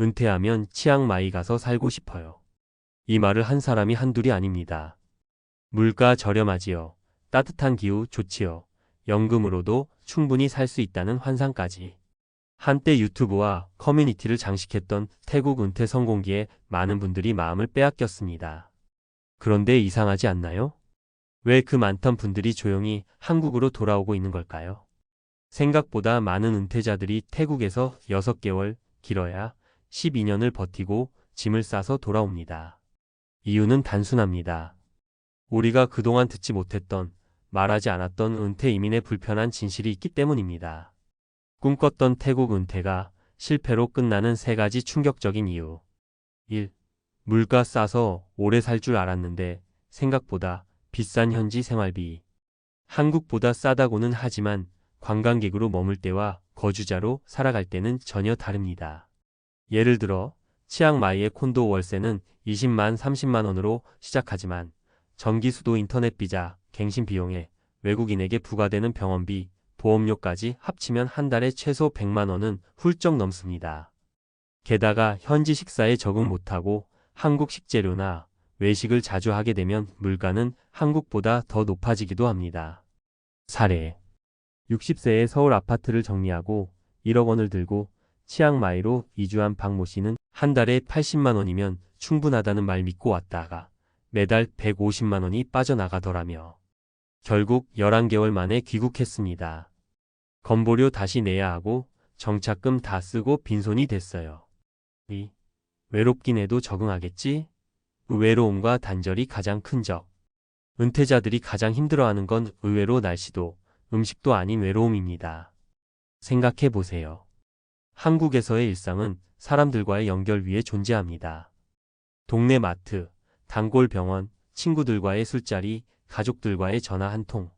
은퇴하면 치앙마이 가서 살고 싶어요. 이 말을 한 사람이 한둘이 아닙니다. 물가 저렴하지요. 따뜻한 기후 좋지요. 연금으로도 충분히 살 수 있다는 환상까지. 한때 유튜브와 커뮤니티를 장식했던 태국 은퇴 성공기에 많은 분들이 마음을 빼앗겼습니다. 그런데 이상하지 않나요? 왜 그 많던 분들이 조용히 한국으로 돌아오고 있는 걸까요? 생각보다 많은 은퇴자들이 태국에서 6개월, 길어야 12년을 버티고 짐을 싸서 돌아옵니다. 이유는 단순합니다. 우리가 그동안 듣지 못했던, 말하지 않았던 은퇴 이민의 불편한 진실이 있기 때문입니다. 꿈꿨던 태국 은퇴가 실패로 끝나는 3가지 충격적인 이유. 1. 물가 싸서 오래 살 줄 알았는데 생각보다 비싼 현지 생활비. 한국보다 싸다고는 하지만 관광객으로 머물 때와 거주자로 살아갈 때는 전혀 다릅니다. 예를 들어 치앙마이의 콘도 월세는 20만 30만 원으로 시작하지만 전기 수도 인터넷 비자, 갱신 비용에 외국인에게 부과되는 병원비, 보험료까지 합치면 한 달에 최소 100만 원은 훌쩍 넘습니다. 게다가 현지 식사에 적응 못하고 한국 식재료나 외식을 자주 하게 되면 물가는 한국보다 더 높아지기도 합니다. 사례. 60세에 서울 아파트를 정리하고 1억 원을 들고 치앙마이로 이주한 박모 씨는 한 달에 80만 원이면 충분하다는 말 믿고 왔다가 매달 150만 원이 빠져나가더라며. 결국 11개월 만에 귀국했습니다. 건보료 다시 내야 하고 정착금 다 쓰고 빈손이 됐어요. 외롭긴 해도 적응하겠지? 외로움과 단절이 가장 큰 적. 은퇴자들이 가장 힘들어하는 건 의외로 날씨도 음식도 아닌 외로움입니다. 생각해 보세요. 한국에서의 일상은 사람들과의 연결 위에 존재합니다. 동네 마트, 단골 병원, 친구들과의 술자리, 가족들과의 전화 한 통.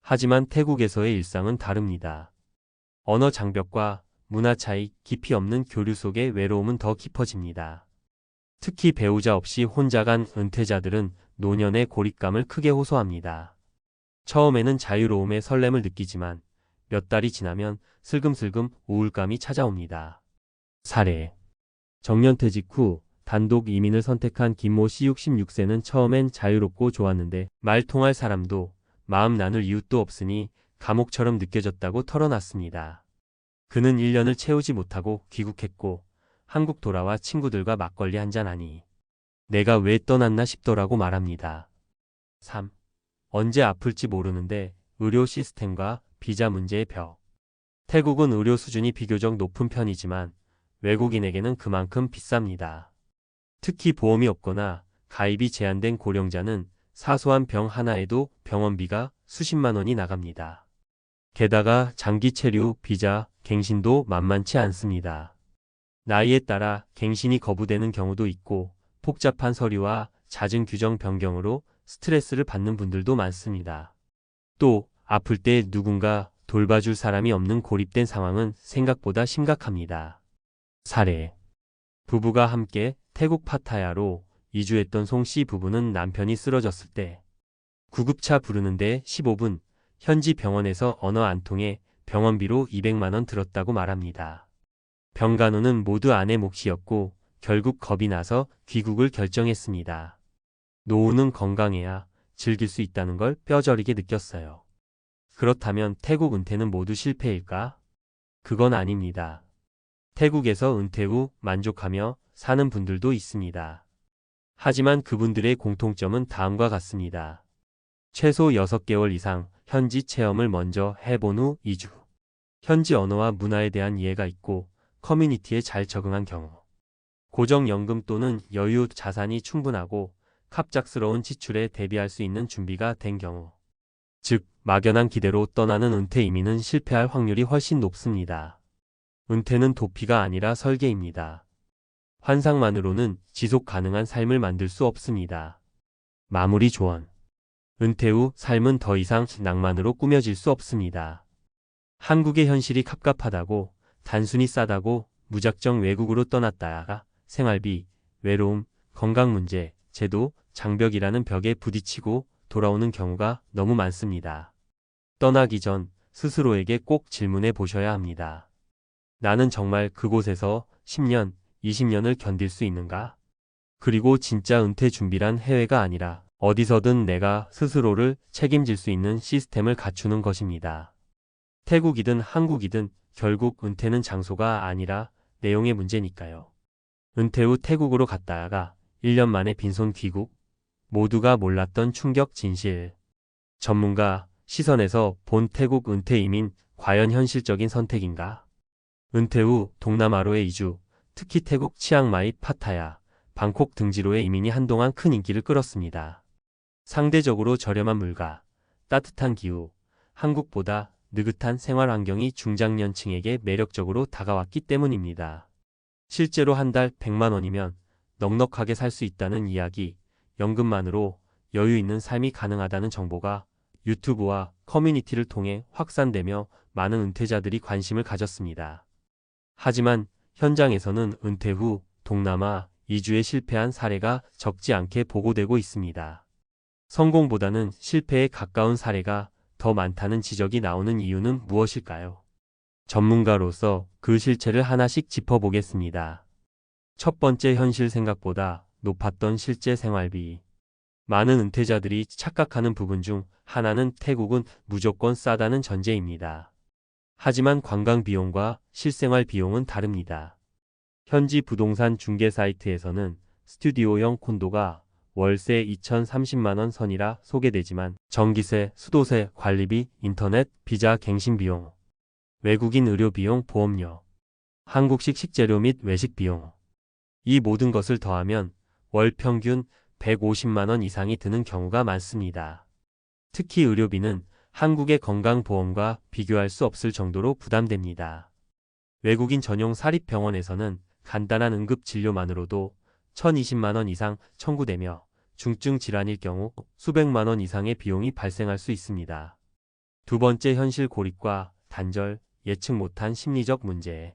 하지만 태국에서의 일상은 다릅니다. 언어 장벽과 문화 차이, 깊이 없는 교류 속의 외로움은 더 깊어집니다. 특히 배우자 없이 혼자 간 은퇴자들은 노년의 고립감을 크게 호소합니다. 처음에는 자유로움의 설렘을 느끼지만 몇 달이 지나면 슬금슬금 우울감이 찾아옵니다. 사례. 정년퇴직 후 단독 이민을 선택한 김모 씨 66세는 처음엔 자유롭고 좋았는데 말 통할 사람도 마음 나눌 이웃도 없으니 감옥처럼 느껴졌다고 털어놨습니다. 그는 1년을 채우지 못하고 귀국했고 한국 돌아와 친구들과 막걸리 한잔하니 내가 왜 떠났나 싶더라고 말합니다. 3. 언제 아플지 모르는데 의료 시스템과 비자 문제의 벽. 태국은 의료 수준이 비교적 높은 편이지만 외국인에게는 그만큼 비쌉니다. 특히 보험이 없거나 가입이 제한된 고령자는 사소한 병 하나에도 병원비가 수십만 원이 나갑니다. 게다가 장기 체류, 비자, 갱신도 만만치 않습니다. 나이에 따라 갱신이 거부되는 경우도 있고 복잡한 서류와 잦은 규정 변경으로 스트레스를 받는 분들도 많습니다. 또 아플 때 누군가 돌봐줄 사람이 없는 고립된 상황은 생각보다 심각합니다. 사례. 부부가 함께 태국 파타야로 이주했던 송 씨 부부는 남편이 쓰러졌을 때 구급차 부르는데 15분, 현지 병원에서 언어 안 통해 병원비로 200만 원 들었다고 말합니다. 병간호는 모두 아내 몫이었고 결국 겁이 나서 귀국을 결정했습니다. 노후는 건강해야 즐길 수 있다는 걸 뼈저리게 느꼈어요. 그렇다면 태국 은퇴는 모두 실패일까? 그건 아닙니다. 태국에서 은퇴 후 만족하며 사는 분들도 있습니다. 하지만 그분들의 공통점은 다음과 같습니다. 최소 6개월 이상 현지 체험을 먼저 해본 후 이주. 현지 언어와 문화에 대한 이해가 있고 커뮤니티에 잘 적응한 경우. 고정연금 또는 여유 자산이 충분하고 갑작스러운 지출에 대비할 수 있는 준비가 된 경우. 즉, 막연한 기대로 떠나는 은퇴 이민은 실패할 확률이 훨씬 높습니다. 은퇴는 도피가 아니라 설계입니다. 환상만으로는 지속 가능한 삶을 만들 수 없습니다. 마무리 조언. 은퇴 후 삶은 더 이상 낭만으로 꾸며질 수 없습니다. 한국의 현실이 갑갑하다고, 단순히 싸다고 무작정 외국으로 떠났다가 생활비, 외로움, 건강 문제, 제도, 장벽이라는 벽에 부딪히고 돌아오는 경우가 너무 많습니다. 떠나기 전 스스로에게 꼭 질문해 보셔야 합니다. 나는 정말 그곳에서 10년, 20년을 견딜 수 있는가? 그리고 진짜 은퇴 준비란 해외가 아니라 어디서든 내가 스스로를 책임질 수 있는 시스템을 갖추는 것입니다. 태국이든 한국이든 결국 은퇴는 장소가 아니라 내용의 문제니까요. 은퇴 후 태국으로 갔다가 1년 만에 빈손 귀국. 모두가 몰랐던 충격 진실. 전문가 시선에서 본 태국 은퇴 이민 과연 현실적인 선택인가? 은퇴 후 동남아로의 이주, 특히 태국 치앙마이, 파타야, 방콕 등지로의 이민이 한동안 큰 인기를 끌었습니다. 상대적으로 저렴한 물가, 따뜻한 기후, 한국보다 느긋한 생활 환경이 중장년층에게 매력적으로 다가왔기 때문입니다. 실제로 한 달 100만 원이면 넉넉하게 살 수 있다는 이야기, 연금만으로 여유 있는 삶이 가능하다는 정보가 유튜브와 커뮤니티를 통해 확산되며 많은 은퇴자들이 관심을 가졌습니다. 하지만 현장에서는 은퇴 후 동남아 이주에 실패한 사례가 적지 않게 보고되고 있습니다. 성공보다는 실패에 가까운 사례가 더 많다는 지적이 나오는 이유는 무엇일까요? 전문가로서 그 실체를 하나씩 짚어보겠습니다. 첫 번째, 현실 생각보다 높았던 실제 생활비. 많은 은퇴자들이 착각하는 부분 중 하나는 태국은 무조건 싸다는 전제입니다. 하지만 관광 비용과 실생활 비용은 다릅니다. 현지 부동산 중개 사이트에서는 스튜디오형 콘도가 월세 2,030만 원 선이라 소개되지만 전기세, 수도세, 관리비, 인터넷, 비자 갱신 비용, 외국인 의료 비용, 보험료, 한국식 식재료 및 외식 비용, 이 모든 것을 더하면 월 평균 150만 원 이상이 드는 경우가 많습니다. 특히 의료비는 한국의 건강보험과 비교할 수 없을 정도로 부담됩니다. 외국인 전용 사립병원에서는 간단한 응급진료만으로도 1,020만 원 이상 청구되며 중증 질환일 경우 수백만 원 이상의 비용이 발생할 수 있습니다. 두 번째, 현실 고립과 단절, 예측 못한 심리적 문제.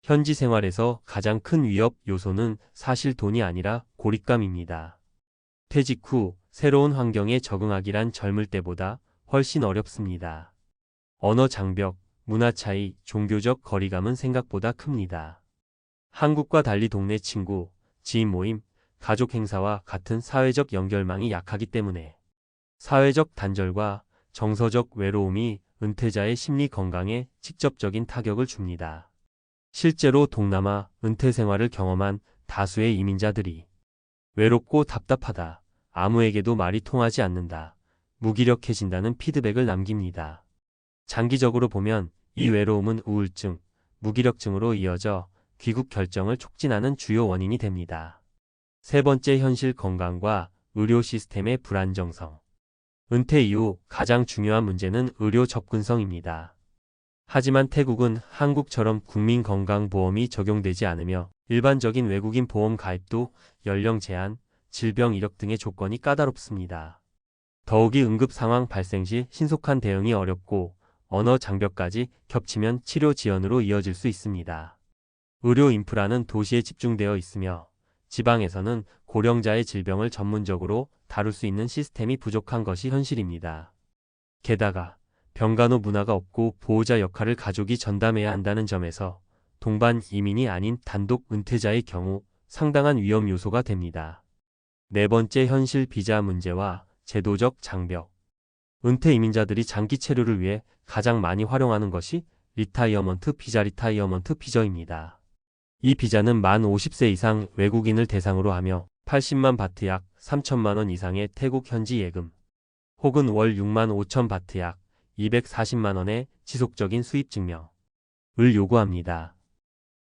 현지 생활에서 가장 큰 위협 요소는 사실 돈이 아니라 고립감입니다. 퇴직 후 새로운 환경에 적응하기란 젊을 때보다 훨씬 어렵습니다. 언어 장벽, 문화 차이, 종교적 거리감은 생각보다 큽니다. 한국과 달리 동네 친구, 지인 모임, 가족 행사와 같은 사회적 연결망이 약하기 때문에 사회적 단절과 정서적 외로움이 은퇴자의 심리 건강에 직접적인 타격을 줍니다. 실제로 동남아 은퇴 생활을 경험한 다수의 이민자들이 외롭고 답답하다, 아무에게도 말이 통하지 않는다, 무기력해진다는 피드백을 남깁니다. 장기적으로 보면 이 외로움은 우울증, 무기력증으로 이어져 귀국 결정을 촉진하는 주요 원인이 됩니다. 세 번째, 현실 건강과 의료 시스템의 불안정성. 은퇴 이후 가장 중요한 문제는 의료 접근성입니다. 하지만 태국은 한국처럼 국민건강보험이 적용되지 않으며 일반적인 외국인 보험 가입도 연령 제한, 질병 이력 등의 조건이 까다롭습니다. 더욱이 응급 상황 발생 시 신속한 대응이 어렵고 언어 장벽까지 겹치면 치료 지연으로 이어질 수 있습니다. 의료 인프라는 도시에 집중되어 있으며 지방에서는 고령자의 질병을 전문적으로 다룰 수 있는 시스템이 부족한 것이 현실입니다. 게다가 병간호 문화가 없고 보호자 역할을 가족이 전담해야 한다는 점에서 동반 이민이 아닌 단독 은퇴자의 경우 상당한 위험 요소가 됩니다. 네 번째, 현실 비자 문제와 제도적 장벽. 은퇴 이민자들이 장기 체류를 위해 가장 많이 활용하는 것이 리타이어먼트 비자, 리타이어먼트 비자입니다. 이 비자는 만 50세 이상 외국인을 대상으로 하며 80만 바트 약 3천만 원 이상의 태국 현지 예금 혹은 월 6만 5천 바트 약 240만 원의 지속적인 수입 증명을 요구합니다.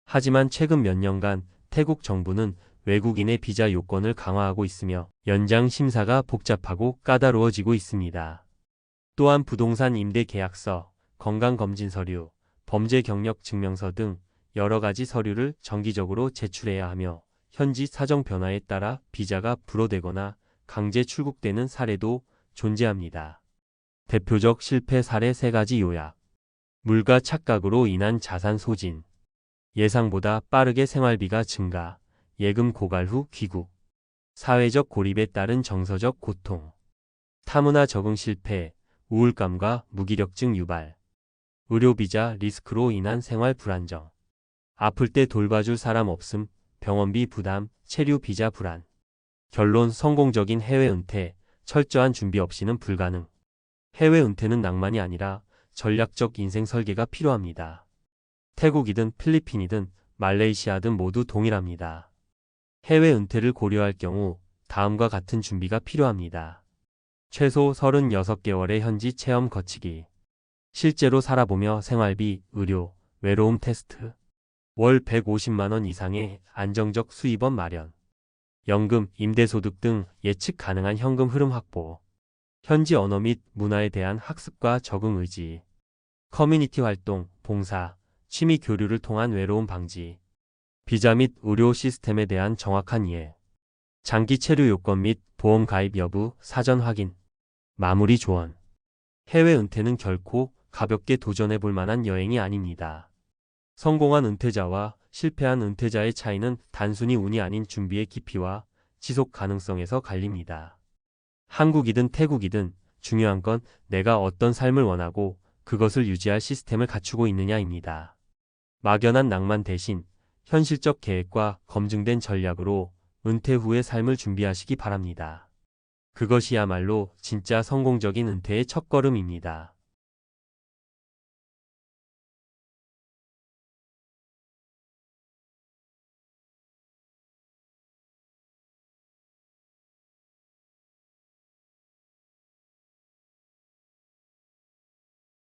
하지만 최근 몇 년간 태국 정부는 외국인의 비자 요건을 강화하고 있으며 연장 심사가 복잡하고 까다로워지고 있습니다. 또한 부동산 임대 계약서, 건강검진 서류, 범죄 경력 증명서 등 여러 가지 서류를 정기적으로 제출해야 하며 현지 사정 변화에 따라 비자가 불어되거나 강제 출국되는 사례도 존재합니다. 대표적 실패 사례 3가지 요약. 물가 착각으로 인한 자산 소진. 예상보다 빠르게 생활비가 증가. 예금 고갈 후 귀국. 사회적 고립에 따른 정서적 고통. 타문화 적응 실패, 우울감과 무기력증 유발. 의료비자 리스크로 인한 생활 불안정. 아플 때 돌봐줄 사람 없음, 병원비 부담, 체류 비자 불안. 결론 성공적인 해외 은퇴, 철저한 준비 없이는 불가능. 해외 은퇴는 낭만이 아니라 전략적 인생 설계가 필요합니다. 태국이든 필리핀이든 말레이시아든 모두 동일합니다. 해외 은퇴를 고려할 경우 다음과 같은 준비가 필요합니다. 최소 36개월의 현지 체험 거치기. 실제로 살아보며 생활비, 의료, 외로움 테스트. 월 150만 원 이상의 안정적 수입원 마련. 연금, 임대소득 등 예측 가능한 현금 흐름 확보. 현지 언어 및 문화에 대한 학습과 적응 의지. 커뮤니티 활동, 봉사, 취미 교류를 통한 외로움 방지. 비자 및 의료 시스템에 대한 정확한 이해. 장기 체류 요건 및 보험 가입 여부 사전 확인. 마무리 조언. 해외 은퇴는 결코 가볍게 도전해 볼 만한 여행이 아닙니다. 성공한 은퇴자와 실패한 은퇴자의 차이는 단순히 운이 아닌 준비의 깊이와 지속 가능성에서 갈립니다. 한국이든 태국이든 중요한 건 내가 어떤 삶을 원하고 그것을 유지할 시스템을 갖추고 있느냐입니다. 막연한 낭만 대신 현실적 계획과 검증된 전략으로 은퇴 후의 삶을 준비하시기 바랍니다. 그것이야말로 진짜 성공적인 은퇴의 첫걸음입니다.